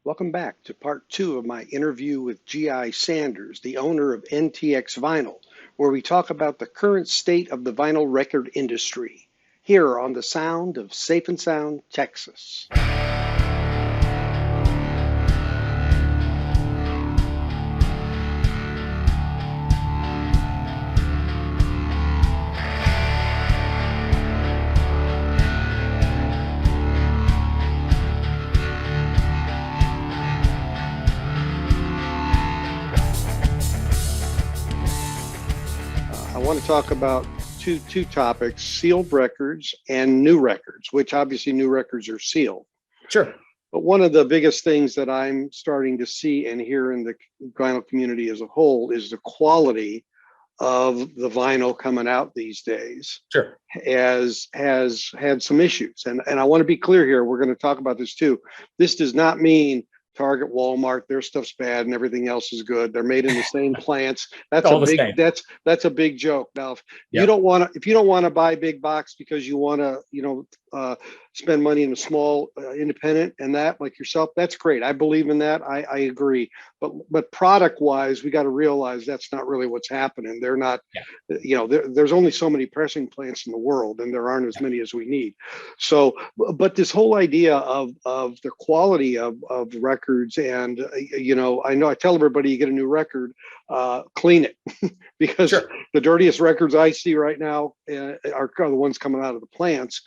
Welcome back to part two of my interview with G.I. Sanders, the owner of NTX Vinyl, where we talk about the current state of the vinyl record industry, here on the sound of Safe and Sound, Texas. I want to talk about two topics: sealed records and new records, which obviously new records are sealed. Sure. But one of the biggest things that I'm starting to see and hear in the vinyl community as a whole is the quality of the vinyl coming out these days Sure. has had some issues. And I want to be clear here, we're going to talk about this too. This does not mean Target, Walmart, their stuff's bad and everything else is good. They're made in the same plants. That's All a the big same. that's a big joke. Now, if you Yep. don't want to buy big box because you want to, spend money in a small independent and that, like yourself, that's great. I believe in that. I agree. But product wise, we got to realize that's not really what's happening. They're not, there's only so many pressing plants in the world, and there aren't as many as we need. So, but this whole idea of the quality of records, and I know I tell everybody, you get a new record, clean it because Sure. the dirtiest records I see right now are the ones coming out of the plants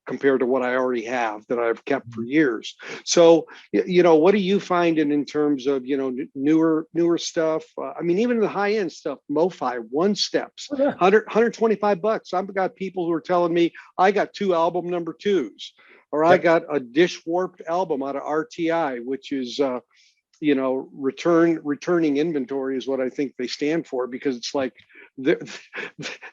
compared to what I already have that I've kept for years. So, what do you find in terms of, newer stuff? I mean, even the high end stuff, MoFi, one steps, Oh, yeah. 125 bucks. I've got people who are telling me I got 2 album number 2s, or I Yep. got a dish warped album out of RTI, which is, returning inventory is what I think they stand for, because it's like they're,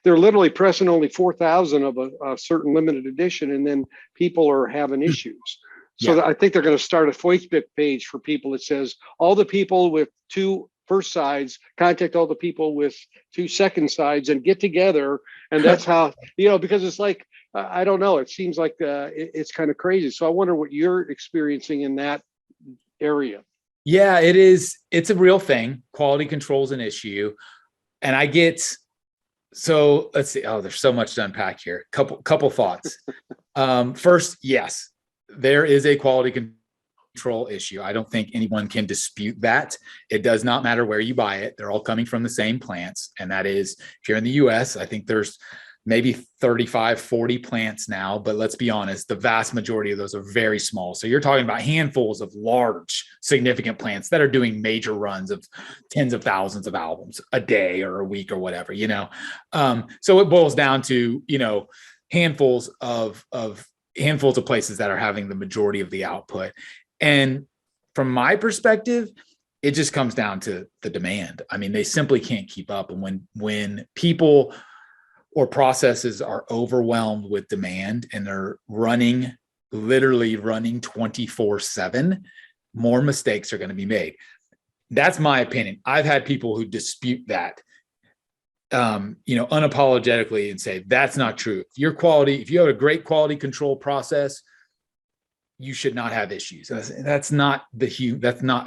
they're literally pressing only 4,000 of a certain limited edition, and then people are having issues. So Yeah. I think they're going to start a Facebook page for people that says all the people with 2 first sides contact all the people with 2 second sides and get together. And that's how, because it's like, I don't know, it seems like it's kind of crazy. So I wonder what you're experiencing in that area. Yeah, it is. It's a real thing. Quality control is an issue. And so let's see. Oh, there's so much to unpack here. Couple thoughts. First, yes, there is a quality control issue. I don't think anyone can dispute that. It does not matter where you buy it. They're all coming from the same plants. And that is, if you're in the US, I think there's maybe 35, 40 plants now, but let's be honest, the vast majority of those are very small. So you're talking about handfuls of large, significant plants that are doing major runs of tens of thousands of albums a day or a week or whatever, So it boils down to, handfuls of places that are having the majority of the output. And from my perspective, it just comes down to the demand. I mean, they simply can't keep up. And when people or processes are overwhelmed with demand and they're literally running 24/7, more mistakes are going to be made. That's my opinion. I've had people who dispute that, unapologetically, and say that's not true. If you have a great quality control process, you should not have issues. That's not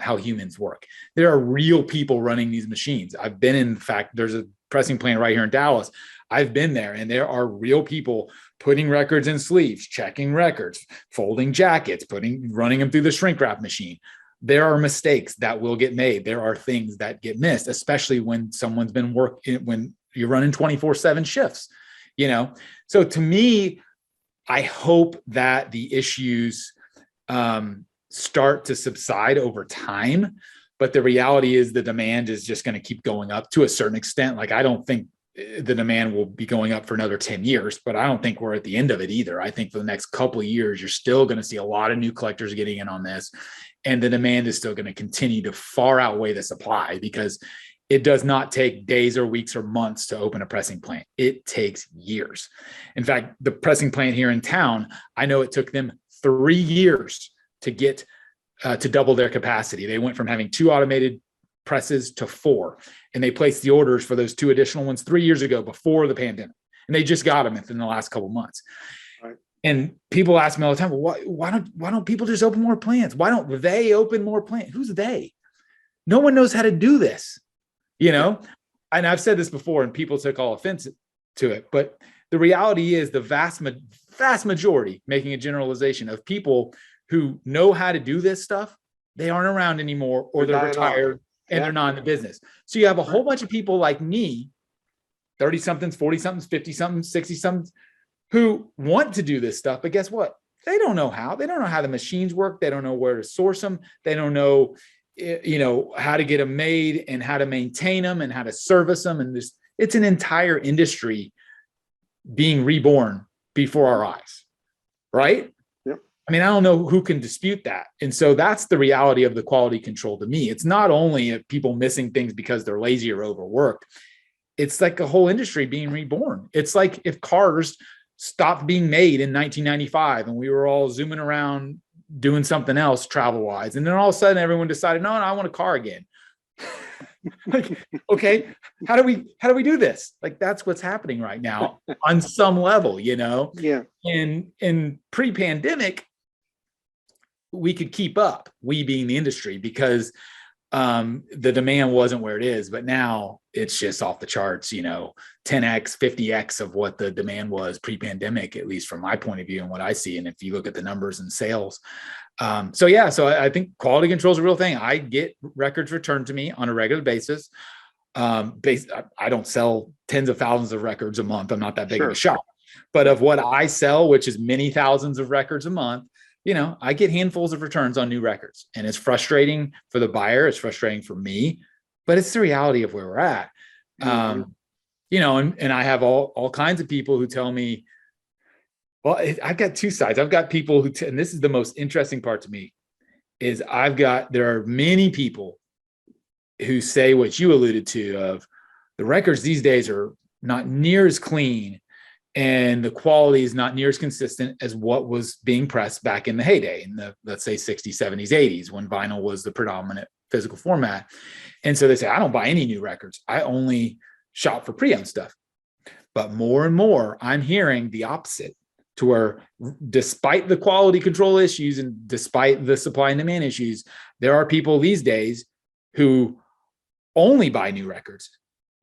how humans work. There are real people running these machines. I've been in fact, there's a pressing plant right here in Dallas. I've been there, and there are real people putting records in sleeves, checking records, folding jackets, running them through the shrink wrap machine. There are mistakes that will get made. There are things that get missed, especially when someone's been when you're running 24/7 shifts, So to me, I hope that the issues start to subside over time, but the reality is the demand is just going to keep going up to a certain extent. Like, I don't think the demand will be going up for another 10 years, but I don't think we're at the end of it either. I think for the next couple of years, you're still going to see a lot of new collectors getting in on this, and the demand is still going to continue to far outweigh the supply, because it does not take days or weeks or months to open a pressing plant. It takes years. In fact, the pressing plant here in town, I know it took them 3 years to get to double their capacity. They went from having 2 automated presses to 4, and they placed the orders for those 2 additional ones 3 years ago before the pandemic, and they just got them within the last couple of months. Right. And people ask me all the time, well, why don't people just open more plants? Why don't they open more plants? Who's they? No one knows how to do this, you know? And I've said this before and people took all offense to it, but the reality is the vast majority, making a generalization, of people who know how to do this stuff, they aren't around anymore, or they're retired and they're not in the business. So you have a whole bunch of people like me, 30 somethings, 40 somethings, 50 somethings, 60 somethings, who want to do this stuff, but guess what? They don't know how. They don't know how the machines work. They don't know where to source them. They don't know, how to get them made and how to maintain them and how to service them. And it's an entire industry being reborn before our eyes, right? Yep. I mean, I don't know who can dispute that. And so that's the reality of the quality control to me. It's not only people missing things because they're lazy or overworked. It's like a whole industry being reborn. It's like if cars stopped being made in 1995 and we were all zooming around doing something else travel wise. And then all of a sudden everyone decided, no, I want a car again. Like, okay, how do we do this? Like, that's what's happening right now on some level, Yeah. And in pre-pandemic, we could keep up, we being the industry, because the demand wasn't where it is, but now it's just off the charts, 10x, 50x of what the demand was pre-pandemic, at least from my point of view and what I see. And if you look at the numbers and sales. So I think quality control is a real thing. I get records returned to me on a regular basis. I don't sell tens of thousands of records a month. I'm not that big of a shop, but of what I sell, which is many thousands of records a month, I get handfuls of returns on new records, and it's frustrating for the buyer. It's frustrating for me, but it's the reality of where we're at. And I have all kinds of people who tell me, well, I've got two sides. I've got people who, and this is the most interesting part to me, is there are many people who say what you alluded to, of the records these days are not near as clean and the quality is not near as consistent as what was being pressed back in the heyday, in the, let's say, 60s, 70s, 80s, when vinyl was the predominant physical format. And so they say, I don't buy any new records. I only shop for pre-owned stuff. But more and more, I'm hearing the opposite, to where despite the quality control issues and despite the supply and demand issues, there are people these days who only buy new records.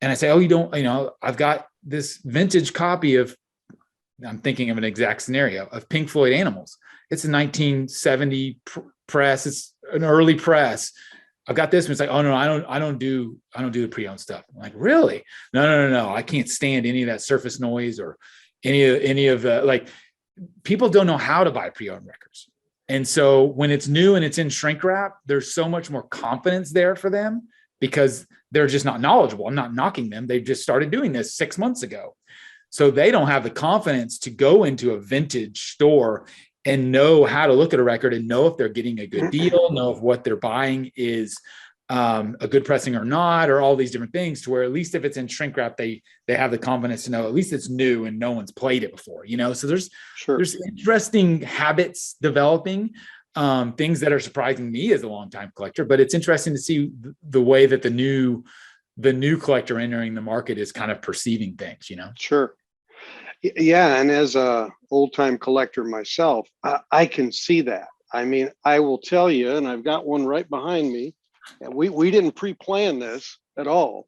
And I say, oh, you don't, I've got this vintage copy of, I'm thinking of an exact scenario, of Pink Floyd Animals. It's a 1970 press. It's an early press. I've got this one. It's like, oh no, I don't do the pre-owned stuff. I'm like, really? No. I can't stand any of that surface noise or any of the, like, people don't know how to buy pre-owned records. And so when it's new and it's in shrink wrap, there's so much more confidence there for them because they're just not knowledgeable. I'm not knocking them. They've just started doing this 6 months ago. So they don't have the confidence to go into a vintage store and know how to look at a record and know if they're getting a good deal, know if what they're buying is a good pressing or not, or all these different things, to where at least if it's in shrink wrap, they have the confidence to know at least it's new and no one's played it before, So there's interesting habits developing, things that are surprising me as a longtime collector, but it's interesting to see the way that the new collector entering the market is kind of perceiving things, Sure. Yeah. And as a old time collector myself, I can see that. I mean, I will tell you, and I've got one right behind me, and we didn't pre-plan this at all,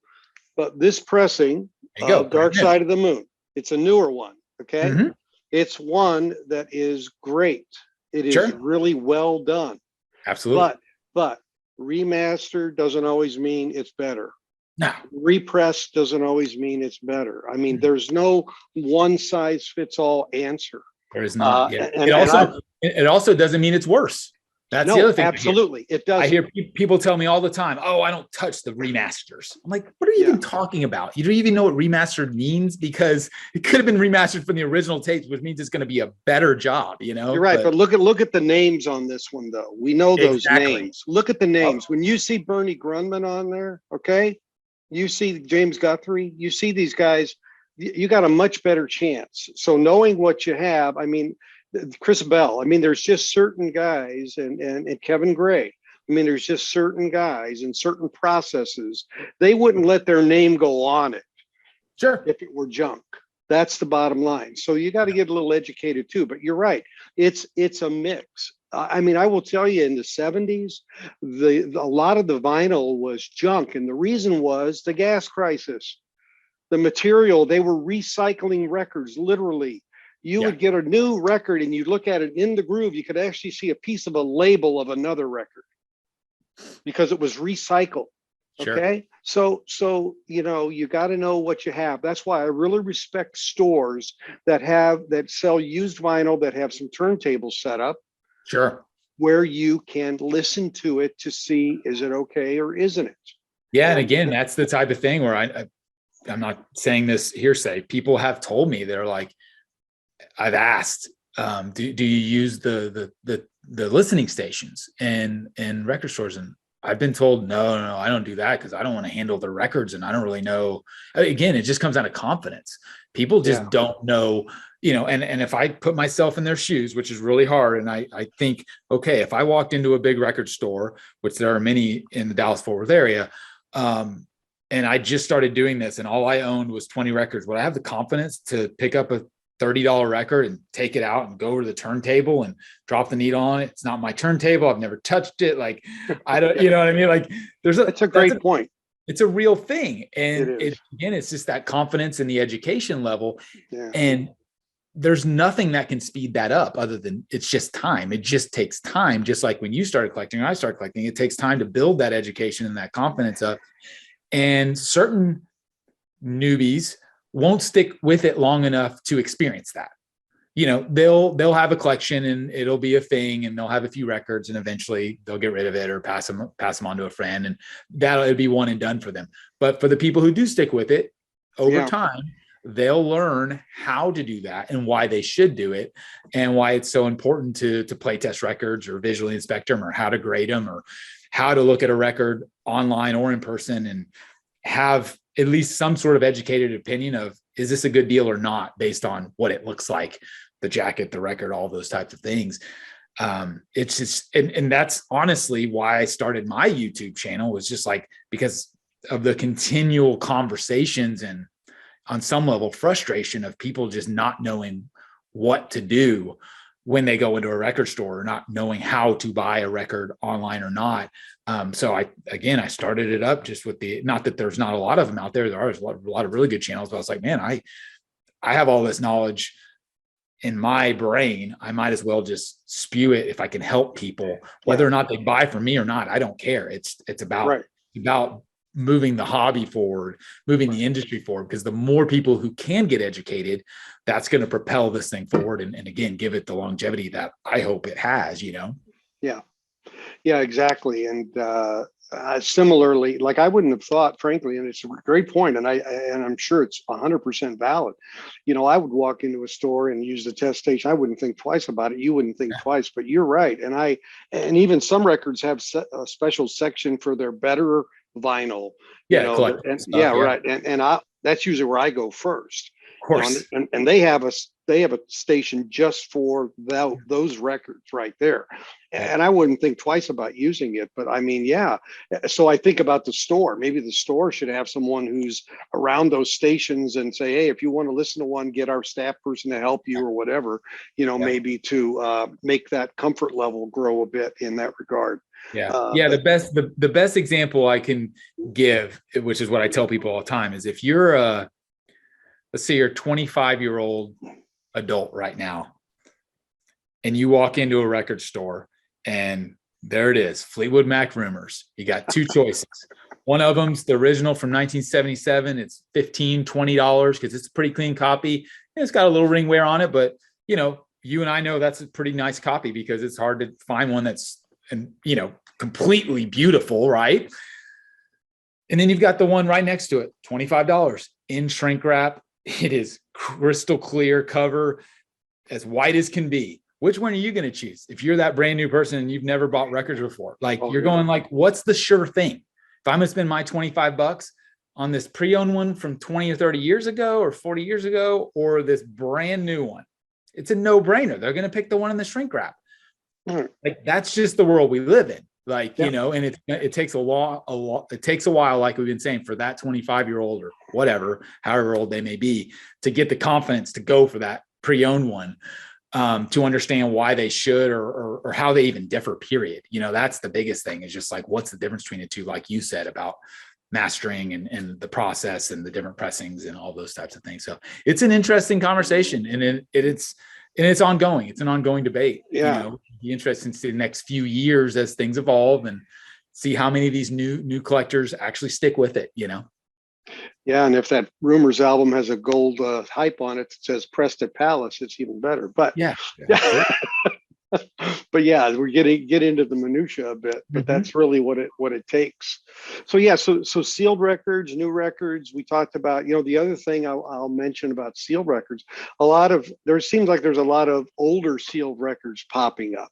but this pressing of Dark Side of the Moon, it's a newer one. Okay. Mm-hmm. It's one that is great. It is really well done. Absolutely. But remastered doesn't always mean it's better. No. Repress doesn't always mean it's better. I mean, there's no one size fits all answer. There is not. It also doesn't mean it's worse. That's the other thing. Absolutely. It does. I hear people tell me all the time, oh, I don't touch the remasters. I'm like, what are you even talking about? You don't even know what remastered means, because it could have been remastered from the original tapes, which means it's going to be a better job, You're right. But look at the names on this one, though. We know those names. Look at the names. When you see Bernie Grunman on there, okay, you see James Guthrie, you see these guys, you got a much better chance. So knowing what you have, I mean, Chris Bell, I mean, there's just certain guys, and Kevin Gray, I mean, there's just certain guys and certain processes, they wouldn't let their name go on it. Sure. If it were junk. That's the bottom line. So you got to get a little educated too. But you're right. It's a mix. I mean, I will tell you, in the 70s, a lot of the vinyl was junk, and the reason was the gas crisis. The material, they were recycling records, literally. You Yeah. would get a new record and you look at it in the groove, you could actually see a piece of a label of another record because it was recycled. Sure. Okay. So, you got to know what you have. That's why I really respect stores that sell used vinyl, that have some turntables set up. Sure. Where you can listen to it to see, is it okay or isn't it? Yeah. And again, that's the type of thing where I'm not saying this hearsay. People have told me, they're like, I've asked, do you use the listening stations and record stores? And I've been told, no, I don't do that because I don't want to handle the records. And I don't really know. Again, it just comes out of confidence. People just don't know, and if I put myself in their shoes, which is really hard. And I think, okay, if I walked into a big record store, which there are many in the Dallas-Fort Worth area, and I just started doing this and all I owned was 20 records, would I have the confidence to pick up a $30 record and take it out and go over to the turntable and drop the needle on it? It's not my turntable. I've never touched it. Like, I don't, you know what I mean? Like, it's a great point. It's a real thing. And again, it's just that confidence in the education level. Yeah. And there's nothing that can speed that up other than it's just time. It just takes time. Just like when you started collecting, or I started collecting, it takes time to build that education and that confidence up. And certain newbies won't stick with it long enough to experience that. They'll have a collection and it'll be a thing, and they'll have a few records, and eventually they'll get rid of it or pass them on to a friend, and it'll be one and done for them. But for the people who do stick with it over time, they'll learn how to do that and why they should do it, and why it's so important to play test records or visually inspect them, or how to grade them, or how to look at a record online or in person and have at least some sort of educated opinion of, is this a good deal or not, based on what it looks like, the jacket, the record, all those types of things. It's just, and that's honestly why I started my YouTube channel, was just like, because of the continual conversations and on some level frustration of people just not knowing what to do when they go into a record store, or not knowing how to buy a record online or not. So I started it up just with not that there's not a lot of them out there. There are a lot of really good channels, but I was like, man, I have all this knowledge in my brain. I might as well just spew it if I can help people, whether or not they buy from me or not. I don't care. It's about moving the hobby forward, moving the industry forward, because the more people who can get educated, that's going to propel this thing forward. And again, give it the longevity that I hope it has, Yeah, exactly. And similarly, like, I wouldn't have thought, frankly, and it's a great point, and I'm sure it's 100% valid. I would walk into a store and use the test station. I wouldn't think twice about it. You wouldn't think twice, but you're right. And even some records have a special section for their better vinyl. Right. And that's usually where I go first. Of course. And they have a station just for those records right there. And I wouldn't think twice about using it, but I mean, so I think about the store. Maybe the store should have someone who's around those stations and say, hey, if you want to listen to one, get our staff person to help you, or whatever, maybe to make that comfort level grow a bit in that regard. The best example I can give, which is what I tell people all the time, is if you're let's say you're a 25-year-old adult right now, and you walk into a record store and there it is, Fleetwood Mac Rumors. You got two choices. One of them's the original from 1977. It's $15-$20 because it's a pretty clean copy. It's got a little ring wear on it, but you and I know that's a pretty nice copy, because it's hard to find one that's completely beautiful, right? And then you've got the one right next to it, $25 in shrink wrap. It is crystal clear cover, as white as can be. Which one are you going to choose? If you're that brand new person and you've never bought records before, going like, what's the sure thing? If I'm going to spend my $25 on this pre-owned one from 20 or 30 years ago or 40 years ago, or this brand new one, it's a no brainer. They're going to pick the one in the shrink wrap. Like, that's just the world we live in. Like, you know, and it takes it takes a while, like we've been saying, for that 25-year-old or whatever, however old they may be, to get the confidence to go for that pre-owned one, to understand why they should, or how they even differ, period. You know, that's the biggest thing, is just like, what's the difference between the two, like you said, about mastering and the process and the different pressings and all those types of things. So it's an interesting conversation, and it's ongoing. It's an ongoing debate. Yeah. You know, be interesting to see the next few years as things evolve, and see how many of these new collectors actually stick with it, you know? Yeah. And if that Rumors album has a gold hype on it that says Pressed at Palace, it's even better. But Yeah. but yeah, we're get into the minutia a bit, but that's really what it takes. So yeah, so sealed records, new records. We talked about, you know, the other thing I'll mention about sealed records, there seems like there's a lot of older sealed records popping up,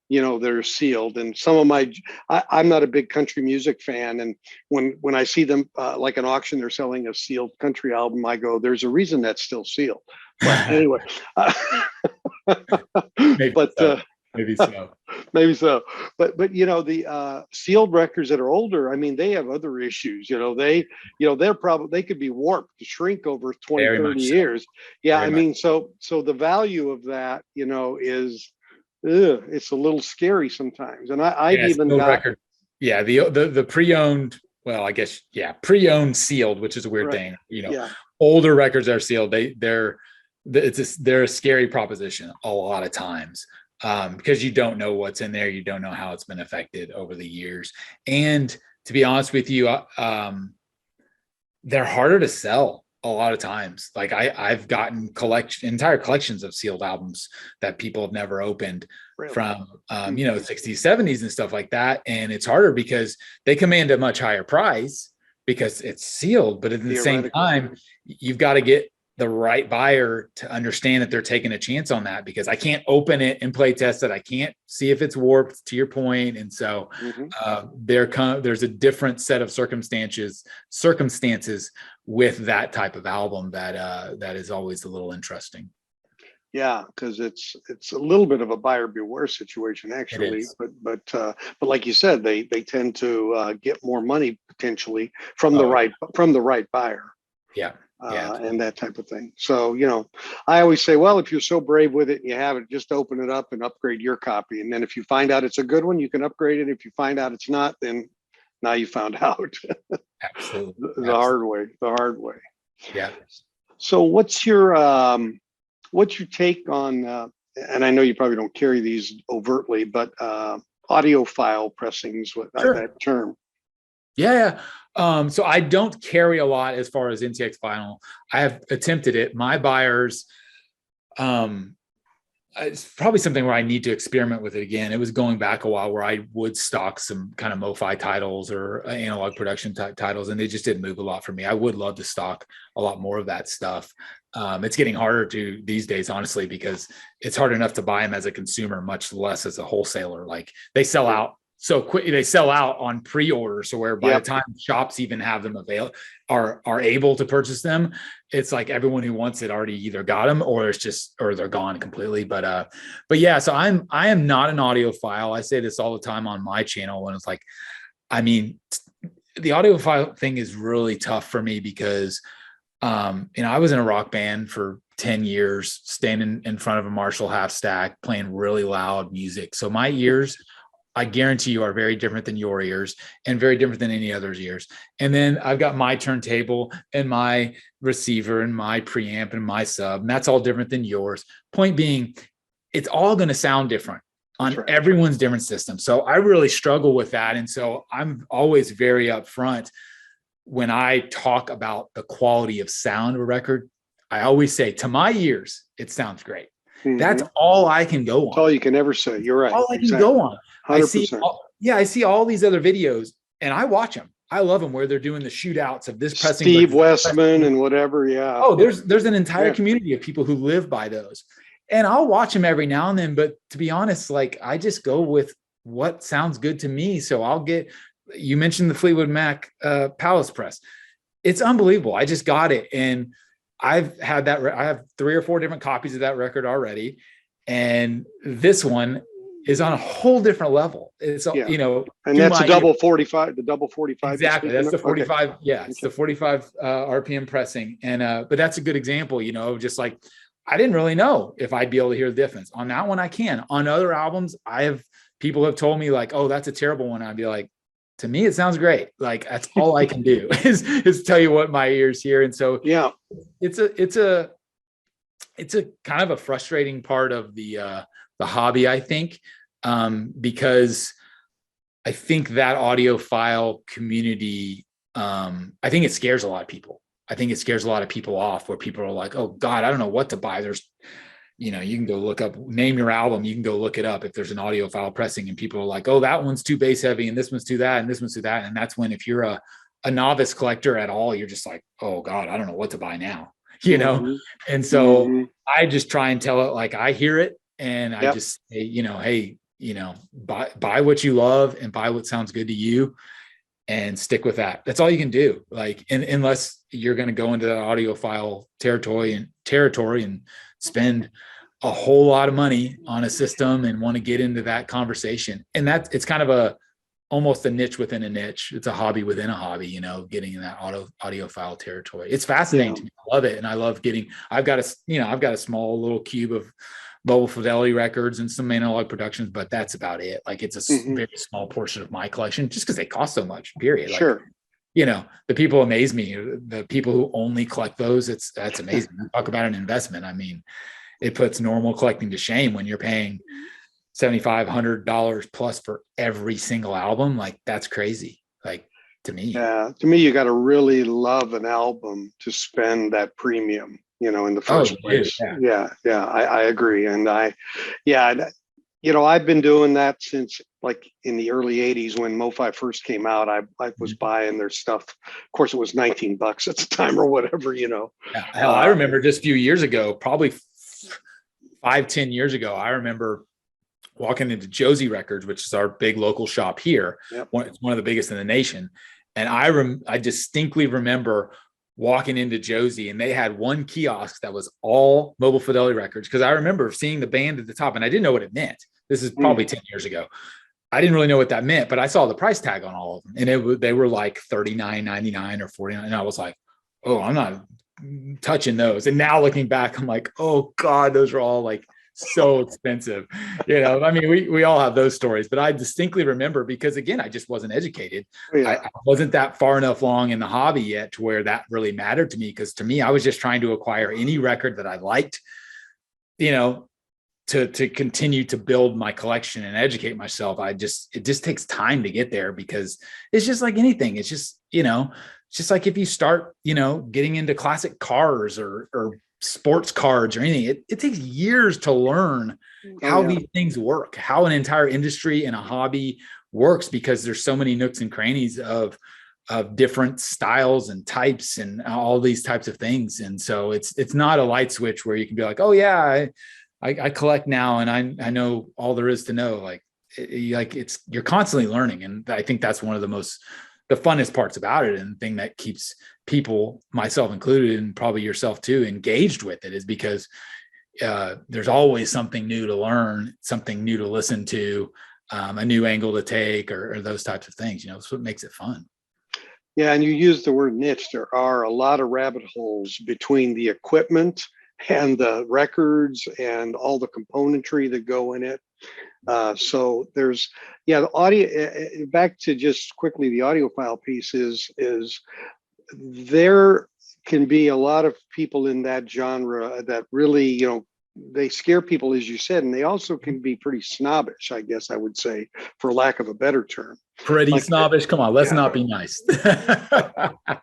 you know, that are sealed. And some of I'm not a big country music fan, and when I see them like an auction, they're selling a sealed country album, I go, there's a reason that's still sealed. But anyway. Maybe so. Maybe so. But you know, the sealed records that are older, I mean, they have other issues. You know, they could be warped to shrink over 20, Very 30 much so. years. Yeah, Very I mean, so the value of that, you know, is it's a little scary sometimes. And I've even got record. Yeah, the pre-owned, well, I guess, yeah, pre-owned sealed, which is a weird thing. You know, older records are sealed. They're a scary proposition a lot of times, because you don't know what's in there. You don't know how it's been affected over the years. And to be honest with you, they're harder to sell a lot of times. Like I've gotten entire collections of sealed albums that people have never opened from, you know, 60s, 70s and stuff like that. And it's harder because they command a much higher price because it's sealed. But at the same time, you've got to get the right buyer to understand that they're taking a chance on that, because I can't open it and play test it. I can't see if it's warped, to your point. And so there's a different set of circumstances with that type of album that is always a little interesting. Yeah, because it's a little bit of a buyer beware situation, actually. But like you said, they tend to get more money potentially from the right buyer. Yeah. And that type of thing. So, you know, I always say, well, if you're so brave with it and you have it, just open it up and upgrade your copy. And then if you find out it's a good one, you can upgrade it. If you find out it's not, then now you found out. Absolutely. The hard way. Yeah. So what's your take on, and I know you probably don't carry these overtly, but audiophile pressings, that term. Yeah. So I don't carry a lot as far as NTX vinyl. I have attempted it. My buyers, it's probably something where I need to experiment with it again. It was going back a while where I would stock some kind of MoFi titles or analog production titles, and they just didn't move a lot for me. I would love to stock a lot more of that stuff. It's getting harder to these days, honestly, because it's hard enough to buy them as a consumer, much less as a wholesaler. Like they sell out so quick, they sell out on pre-order. So where by the time shops even have them available, are able to purchase them, it's like everyone who wants it already either got them or they're gone completely. But yeah, so I am not an audiophile. I say this all the time on my channel, and it's like, I mean, the audiophile thing is really tough for me because, you know, I was in a rock band for 10 years, standing in front of a Marshall half stack, playing really loud music. So my ears, I guarantee you, are very different than your ears and very different than any other's ears. And then I've got my turntable and my receiver and my preamp and my sub, and that's all different than yours. Point being, it's all going to sound different on everyone's different system. So I really struggle with that. And so I'm always very upfront when I talk about the quality of sound of a record. I always say, to my ears, it sounds great. That's all I can go on. That's all you can ever say. You're right. All I can go on. 100%. I see all these other videos and I watch them. I love them where they're doing the shootouts of this pressing. Steve Westman and whatever. Yeah. Oh, there's an entire community of people who live by those. And I'll watch them every now and then. But to be honest, like I just go with what sounds good to me. So you mentioned the Fleetwood Mac Palace press. It's unbelievable. I just got it. And I've had that. I have 3 or 4 different copies of that record already. And this one, is on a whole different level. It's, Yeah. you know, And that's a double 45, the double 45. Exactly. That's the 45. Okay. Yeah. It's okay. the 45 RPM pressing. And, but that's a good example, you know, just like, I didn't really know if I'd be able to hear the difference on that one. I can. On other albums, people have told me like, oh, that's a terrible one. I'd be like, to me, it sounds great. Like that's all I can do is tell you what my ears hear. And so yeah, it's a kind of a frustrating part of the hobby, I think, because I think that audiophile community, I think it scares a lot of people. I think it scares a lot of people off, where people are like, oh God, I don't know what to buy. There's, you know, you can go look up, name your album, you can go look it up if there's an audiophile pressing, and people are like, oh, that one's too bass heavy and this one's too that and this one's too that. And that's when, if you're a novice collector at all, you're just like, oh God, I don't know what to buy now, you know? And so I just try and tell it like I hear it, and I just say, you know, hey, you know, buy what you love and buy what sounds good to you, and stick with that. That's all you can do. Like, unless you're going to go into the audiophile territory and spend a whole lot of money on a system and want to get into that conversation. And it's kind of almost a niche within a niche. It's a hobby within a hobby, you know, getting in that audiophile territory. It's fascinating to me. I love it. And I love I've got a small little cube of mobile fidelity records and some analog productions, but that's about it. Like, it's a very small portion of my collection, just because they cost so much, period. Sure. Like, you know, the people amaze me. The people who only collect those, that's amazing. Talk about an investment. I mean, it puts normal collecting to shame when you're paying $7,500 plus for every single album. Like, that's crazy. Like, to me. Yeah. To me, you got to really love an album to spend that premium, you know, in the first place. Yeah. I agree. And you know, I've been doing that since like in the early 80s when MoFi first came out. I was buying their stuff. Of course, it was $19 at the time or whatever, you know. Hell, I remember just a few years ago, probably 5-10 years ago, I remember walking into Josie Records, which is our big local shop here. Yep. It's one of the biggest in the nation. And I distinctly remember walking into Josie, and they had one kiosk that was all mobile fidelity records. Cause I remember seeing the band at the top, and I didn't know what it meant. This is probably 10 years ago. I didn't really know what that meant, but I saw the price tag on all of them, and they were like $39.99 or $49. And I was like, oh, I'm not touching those. And now looking back, I'm like, oh God, those are all like so expensive. You know, I mean, we all have those stories, but I distinctly remember, because again, I just wasn't educated. I wasn't that far enough along in the hobby yet to where that really mattered to me. Because to me, I was just trying to acquire any record that I liked, you know, to continue to build my collection and educate myself. It just takes time to get there, because it's just like anything. It's just, you know, it's just like if you start, you know, getting into classic cars or sports cards or anything, it takes years to learn how these things work, how an entire industry and a hobby works, because there's so many nooks and crannies of different styles and types and all these types of things. And so it's not a light switch where you can be like, oh yeah, I collect now and I know all there is to know. Like you're constantly learning. And I think that's one of the funnest parts about it, and the thing that keeps people, myself included, and probably yourself too, engaged with it, is because there's always something new to learn, something new to listen to, a new angle to take, or those types of things. You know, that's what makes it fun. Yeah, and you use the word niche. There are a lot of rabbit holes between the equipment and the records and all the componentry that go in it. So there's, the audio, back to just quickly, the audiophile piece is there can be a lot of people in that genre that really, you know, they scare people, as you said, and they also can be pretty snobbish, I guess I would say, for lack of a better term. Pretty snobbish. Come on, let's not be nice.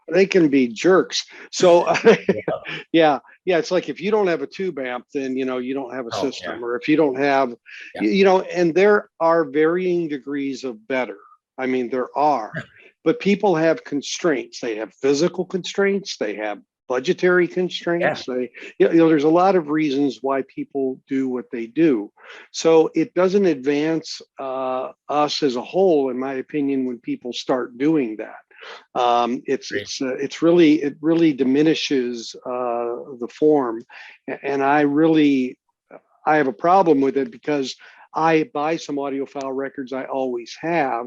They can be jerks. So it's like, if you don't have a tube amp, then, you know, you don't have a system, or if you don't have, you know, and there are varying degrees of better. I mean, there are, but people have constraints. They have physical constraints. They have budgetary constraints. There's a lot of reasons why people do what they do. So it doesn't advance us as a whole, in my opinion, when people start doing that. It really diminishes the form, and I have a problem with it, because I buy some audiophile records. I always have,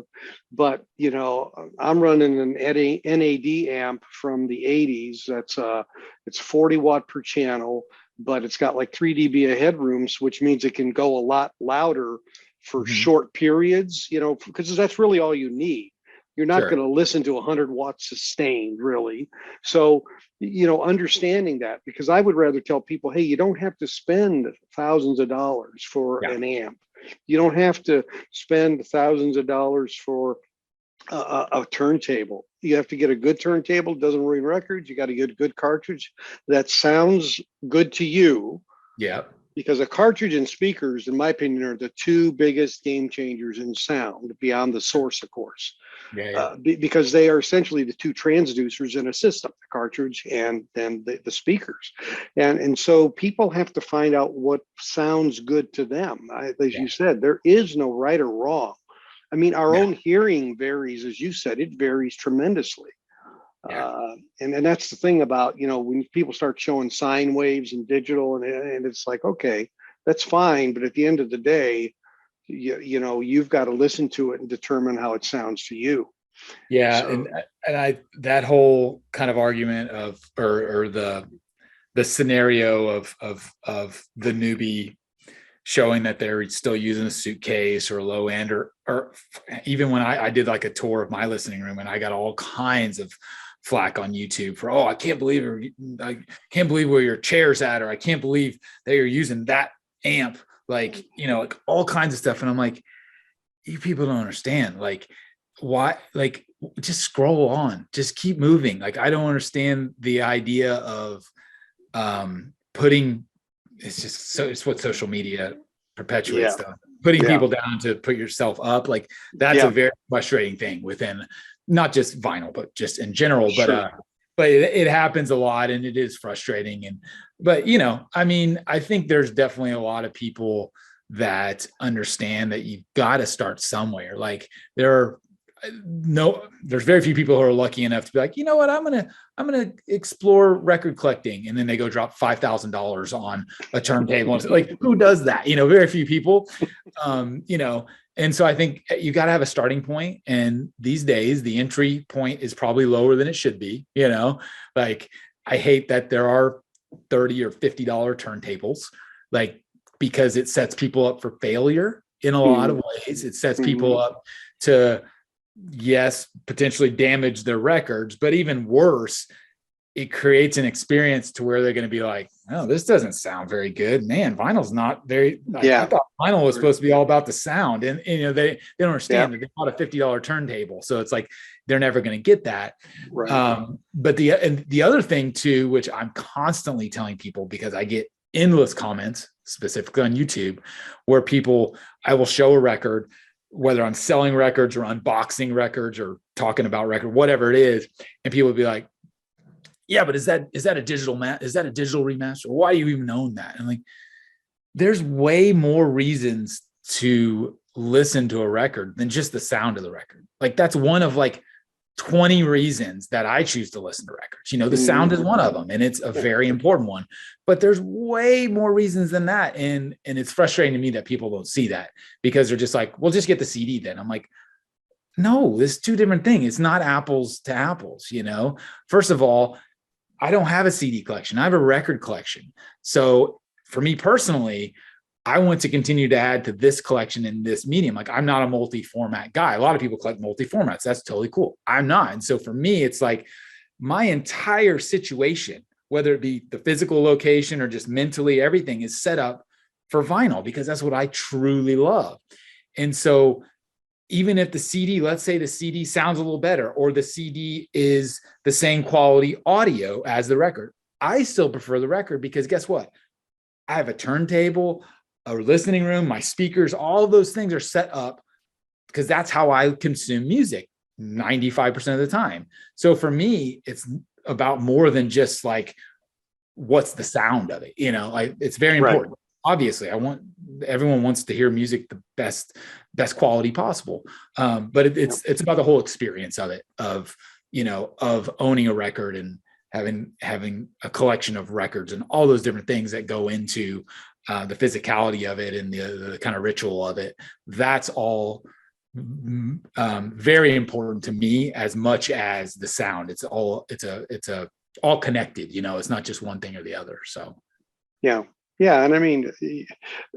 but you know, I'm running an NAD amp from the 80s. It's 40 watt per channel, but it's got like 3 dB of headrooms, which means it can go a lot louder for short periods, you know, because that's really all you need. You're not going to listen to 100 watts sustained, really. So, you know, understanding that, because I would rather tell people, hey, you don't have to spend thousands of dollars for an amp. You don't have to spend thousands of dollars for a turntable. You have to get a good turntable. It doesn't ruin records. You got to get a good cartridge that sounds good to you. Yeah. Because a cartridge and speakers, in my opinion, are the two biggest game changers in sound beyond the source, of course. Because they are essentially the two transducers in a system, the cartridge and then the speakers. And so people have to find out what sounds good to them. As you said, there is no right or wrong. I mean, our own hearing varies, as you said, it varies tremendously. And that's the thing about, you know, when people start showing sine waves and digital and it's like, okay, that's fine. But at the end of the day, you know, you've got to listen to it and determine how it sounds to you. Yeah. So, and I, that whole kind of argument of, or the scenario of the newbie showing that they're still using a suitcase or a low end, or even when I did like a tour of my listening room and I got all kinds of flack on YouTube for, I can't believe where your chair's at, or I can't believe that you're using that amp, like, you know, like all kinds of stuff. And I'm like, you people don't understand, like, why, like, just scroll on, just keep moving. Like, I don't understand the idea of putting, it's what social media perpetuates stuff, putting people down to put yourself up. Like, that's a very frustrating thing within not just vinyl, but just in general. But it happens a lot and it is frustrating. But, you know, I mean, I think there's definitely a lot of people that understand that you've got to start somewhere. Like, there's very few people who are lucky enough to be like, you know what, I'm gonna explore record collecting, and then they go drop $5,000 on a turntable. Like, who does that? You know, very few people. You know, and so I think you got to have a starting point. And these days, the entry point is probably lower than it should be. You know, like, I hate that there are $30 or $50 turntables, like, because it sets people up for failure in a lot of ways. It sets people up to, yes, potentially damage their records, but even worse, it creates an experience to where they're going to be like, oh, this doesn't sound very good, man. Vinyl's not very, I thought vinyl was supposed to be all about the sound. And you know, they don't understand that they bought a $50 turntable. So it's like, they're never going to get that. But the other thing too, which I'm constantly telling people, because I get endless comments, specifically on YouTube, where I will show a record, whether I'm selling records or unboxing records or talking about record, whatever it is. And people would be like, yeah, but is that a digital remaster? Why do you even own that? And like, there's way more reasons to listen to a record than just the sound of the record. Like, that's one of like 20 reasons that I choose to listen to records. You know, the sound is one of them, and it's a very important one, but there's way more reasons than that. And it's frustrating to me that people don't see that, because they're just like, well, just get the CD then. I'm like, no, it's two different things. It's not apples to apples. You know, first of all, I don't have a CD collection. I have a record collection. So for me personally, I want to continue to add to this collection in this medium. Like, I'm not a multi-format guy. A lot of people collect multi-formats. That's totally cool. I'm not. And so for me, it's like my entire situation, whether it be the physical location or just mentally, everything is set up for vinyl, because that's what I truly love. And so even if the CD, let's say the CD sounds a little better, or the CD is the same quality audio as the record, I still prefer the record, because guess what? I have a turntable, a listening room, my speakers, all of those things are set up because that's how I consume music 95% of the time. So for me, it's about more than just like, what's the sound of it? You know, like, it's very important. Obviously, everyone wants to hear music the best quality possible. But it's about the whole experience of it, of, you know, of owning a record and having a collection of records and all those different things that go into the physicality of it and the kind of ritual of it. That's all very important to me as much as the sound. It's all connected, it's not just one thing or the other. So yeah. Yeah. And I mean,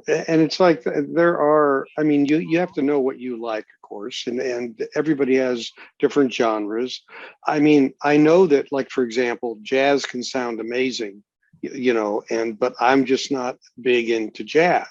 and it's like you have to know what you like, of course, and everybody has different genres. I mean, I know that, like, for example, jazz can sound amazing, but I'm just not big into jazz.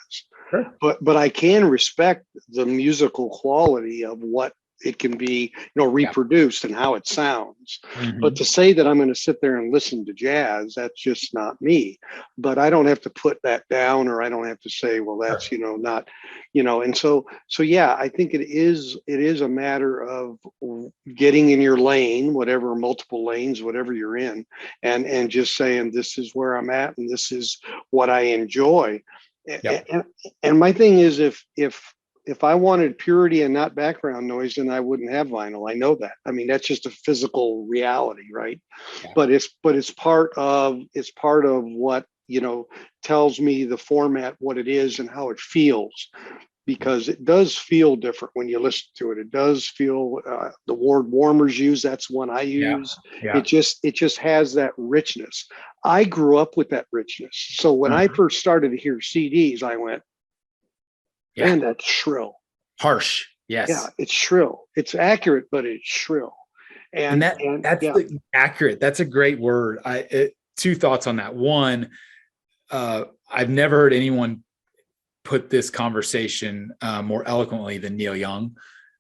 Sure. But I can respect the musical quality of what it can be, reproduced and how it sounds. Mm-hmm. But to say that I'm going to sit there and listen to jazz, that's just not me. But I don't have to put that down, or I don't have to say, well, that's, not, and so yeah, I think it is a matter of getting in your lane, whatever, multiple lanes, whatever you're in, and just saying, this is where I'm at and this is what I enjoy. Yep. And my thing is, if I wanted purity and not background noise, then I wouldn't have vinyl. I know that. I mean, that's just a physical reality, right? Yeah. But it's part of what, tells me the format, what it is and how it feels, because it does feel different when you listen to it. It does feel, the word warmers use, that's one I use. Yeah. It just has that richness. I grew up with that richness. So when I first started to hear CDs, I went, man, that's shrill. Harsh. Yes. Yeah, it's shrill. It's accurate, but it's shrill. And that's accurate. That's a great word. Two thoughts on that. One, I've never heard anyone put this conversation more eloquently than Neil Young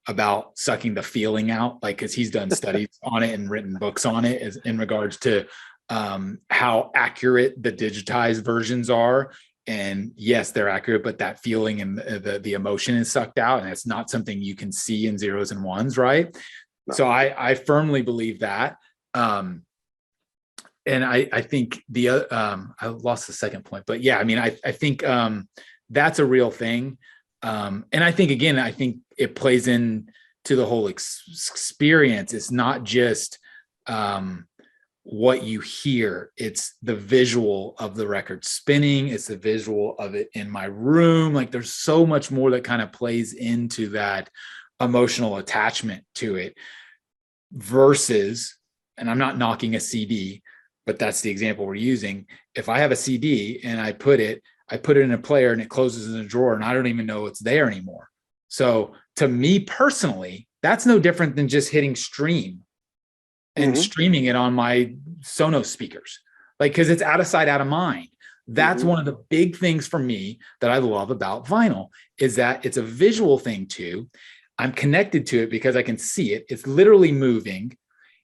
about sucking the feeling out, because he's done studies on it and written books on it in regards to how accurate the digitized versions are. And yes, they're accurate, but that feeling and the emotion is sucked out, and it's not something you can see in zeros and ones, right? No. So I firmly believe that. And I think I lost the second point, but yeah, I mean, I think that's a real thing. And I think, again, it plays in to the whole experience. It's not just what you hear, it's the visual of the record spinning, it's the visual of it in my room. Like, there's so much more that kind of plays into that emotional attachment to it, versus, and I'm not knocking a CD, but that's the example we're using. If I have a CD and I put it in a player and it closes in a drawer and I don't even know it's there anymore. So to me personally, that's no different than just hitting stream and streaming it on my Sonos speakers, because it's out of sight, out of mind. That's one of the big things for me that I love about vinyl, is that it's a visual thing too. I'm connected to it because I can see it. It's literally moving,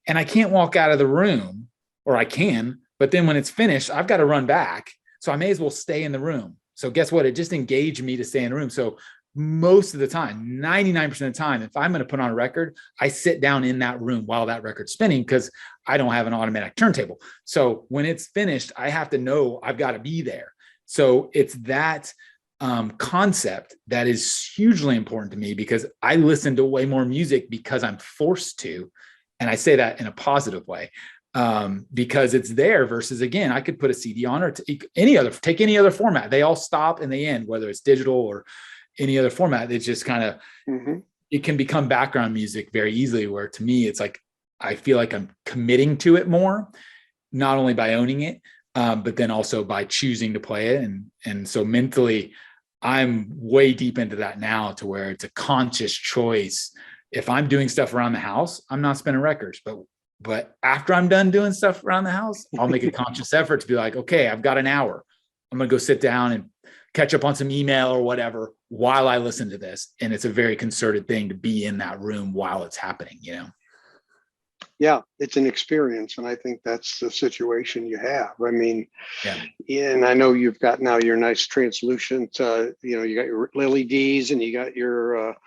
and I can't walk out of the room, or I can, but then when it's finished, I've got to run back. So I may as well stay in the room. So guess what? It just engaged me to stay in the room. So most of the time, 99% of the time, if I'm going to put on a record, I sit down in that room while that record's spinning, because I don't have an automatic turntable. So when it's finished, I have to know I've got to be there. So it's that concept that is hugely important to me, because I listen to way more music because I'm forced to. And I say that in a positive way, because it's there, versus, again, I could put a CD on, or take any other format. They all stop and they end, whether it's digital or any other format. It's just kind of, it can become background music very easily, where to me, it's like, I feel like I'm committing to it more, not only by owning it, but then also by choosing to play it. And so mentally, I'm way deep into that now, to where it's a conscious choice. If I'm doing stuff around the house, I'm not spinning records, but after I'm done doing stuff around the house, I'll make a conscious effort to be like, okay, I've got an hour. I'm going to go sit down and catch up on some email or whatever while I listen to this. And it's a very concerted thing to be in that room while it's happening, Yeah, it's an experience. And I think that's the situation you have. I mean, and I know you've got now your nice translucent, you got your LEDs and you got your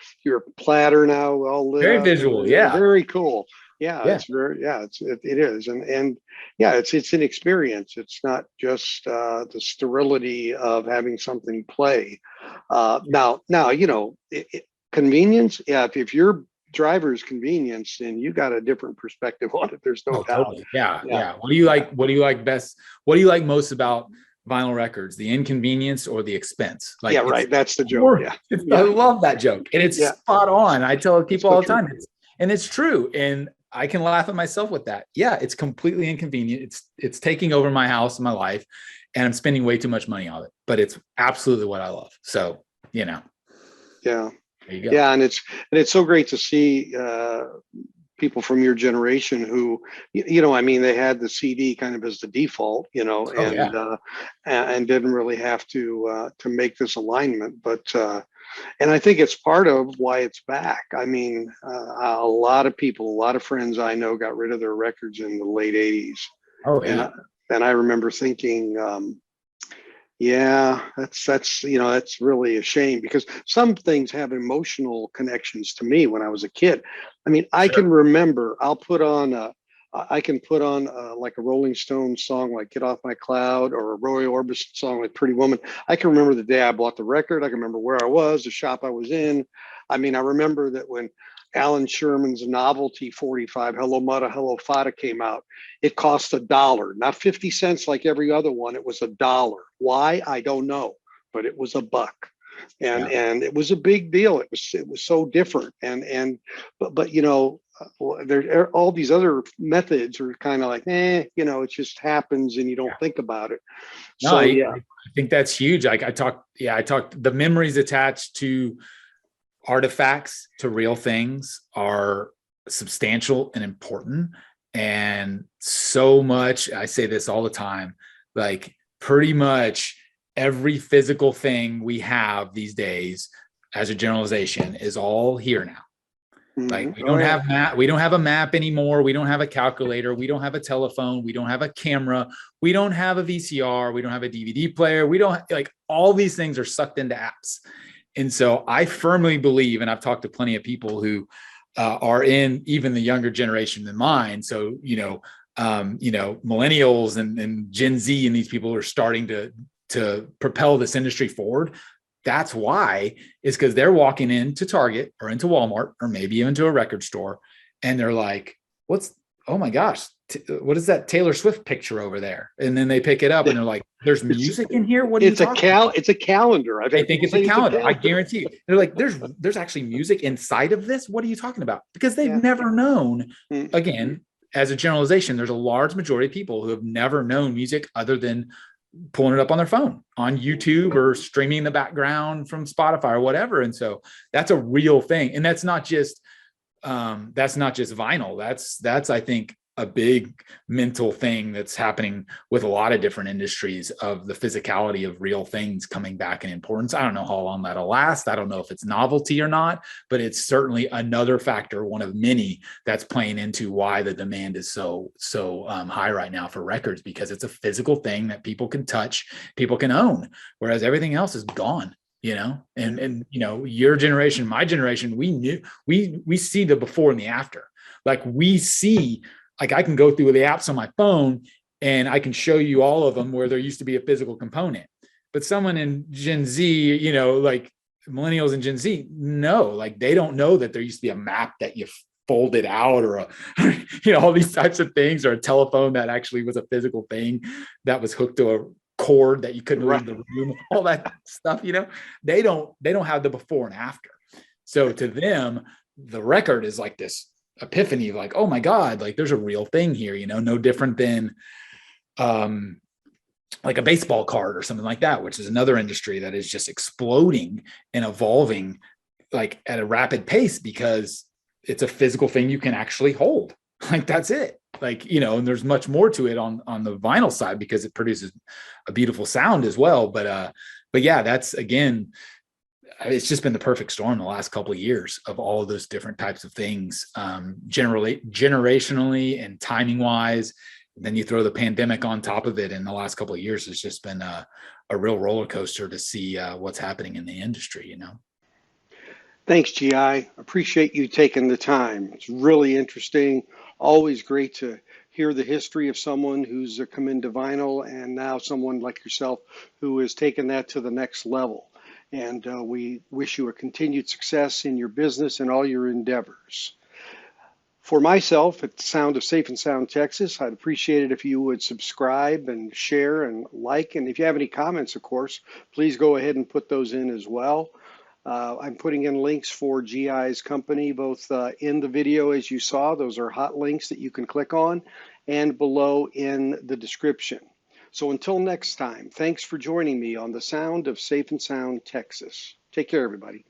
platter now all lit very up. Visual. Yeah. Very cool. It's very, it is. And it's an experience. It's not just the sterility of having something play. Now, convenience. Yeah. If your driver's convenience, then you got a different perspective on it. There's no doubt. Totally. Yeah. What do you like? What do you like best? What do you like most about vinyl records, the inconvenience or the expense. Yeah, Like, right. That's the joke. Yeah. I Yeah. love that joke, and it's Yeah. spot on. I tell It's people so all the true. time, and it's true. And I can laugh at myself with that. Yeah, it's completely inconvenient. It's taking over my house and my life, and I'm spending way too much money on it. But it's absolutely what I love. So, Yeah. there you go. Yeah. And it's so great to see people from your generation who, I mean, they had the CD kind of as the default, Oh yeah. And didn't really have to make this alignment. But and I think it's part of why it's back. I mean, a lot of people, a lot of friends I know got rid of their records in the late '80s, Oh and yeah. I remember thinking, yeah, that's really a shame, because some things have emotional connections to me when I was a kid. I mean, I Sure. can remember I can put on like a Rolling Stones song like "Get Off My Cloud" or a Roy Orbison song like "Pretty Woman." I can remember the day I bought the record. I can remember where I was, the shop I was in. I mean, I remember that when Alan Sherman's novelty 45, "Hello Mudda, Hello Fada" came out, it cost $1, not 50 cents like every other one. It was $1. Why? I don't know, but it was $1. And Yeah. it was a big deal. It was so different. But there are all these other methods are kind of like, it just happens and you don't Yeah. think about it. No, So I think that's huge. Like I talked the memories attached to artifacts, to real things, are substantial and important. And so much, I say this all the time, like pretty much every physical thing we have these days, as a generalization, is all here now. Like oh yeah. we don't have a map anymore. We don't have a calculator. We don't have a telephone. We don't have a camera. We don't have a VCR. We don't have a DVD player. We don't, like, all these things are sucked into apps. And so I firmly believe, and I've talked to plenty of people who are in even the younger generation than mine. So, millennials and Gen Z and these people are starting to propel this industry forward. That's why, is because they're walking into Target or into Walmart or maybe even to a record store, and they're like, oh my gosh, what is that Taylor Swift picture over there? And then they pick it up and they're like, there's music in here. What are you talking about? It's a calendar. I've They had think people it's a say calendar. I guarantee you. They're like, there's actually music inside of this. What are you talking about? Because they've Yeah. never known. Mm. Again, as a generalization, there's a large majority of people who have never known music other than pulling it up on their phone, on YouTube, or streaming in the background from Spotify or whatever. And so that's a real thing. And that's not just vinyl. That's I think a big mental thing that's happening with a lot of different industries, of the physicality of real things coming back in importance. I don't know how long that'll last. I don't know if it's novelty or not, but it's certainly another factor, one of many, that's playing into why the demand is so high right now for records, because it's a physical thing that people can touch, people can own, whereas everything else is gone. And your generation, my generation, we see the before and the after. Like we see, like I can go through the apps on my phone and I can show you all of them where there used to be a physical component. But someone in Gen Z, like millennials and Gen Z, no, like they don't know that there used to be a map that you folded out, or all these types of things, or a telephone that actually was a physical thing that was hooked to a cord that you couldn't leave the room, all that stuff. They don't have the before and after. So to them, the record is like this epiphany, like, oh my God, like there's a real thing here, no different than like a baseball card or something like that, which is another industry that is just exploding and evolving like at a rapid pace, because it's a physical thing you can actually hold. Like that's it. Like, and there's much more to it on the vinyl side, because it produces a beautiful sound as well. But yeah, that's, again, it's just been the perfect storm the last couple of years of all of those different types of things, generationally and timing wise. And then you throw the pandemic on top of it, and the last couple of years has just been a real roller coaster to see what's happening in the industry. Thanks, GI. Appreciate you taking the time. It's really interesting. Always great to hear the history of someone who's come into vinyl, and now someone like yourself who has taken that to the next level. And we wish you a continued success in your business and all your endeavors. For myself, at the Sound of Safe and Sound Texas, I'd appreciate it if you would subscribe and share and like. And if you have any comments, of course, please go ahead and put those in as well. I'm putting in links for GI's company, both in the video as you saw. Those are hot links that you can click on, and below in the description. So until next time, thanks for joining me on the Sound of Safe and Sound Texas. Take care, everybody.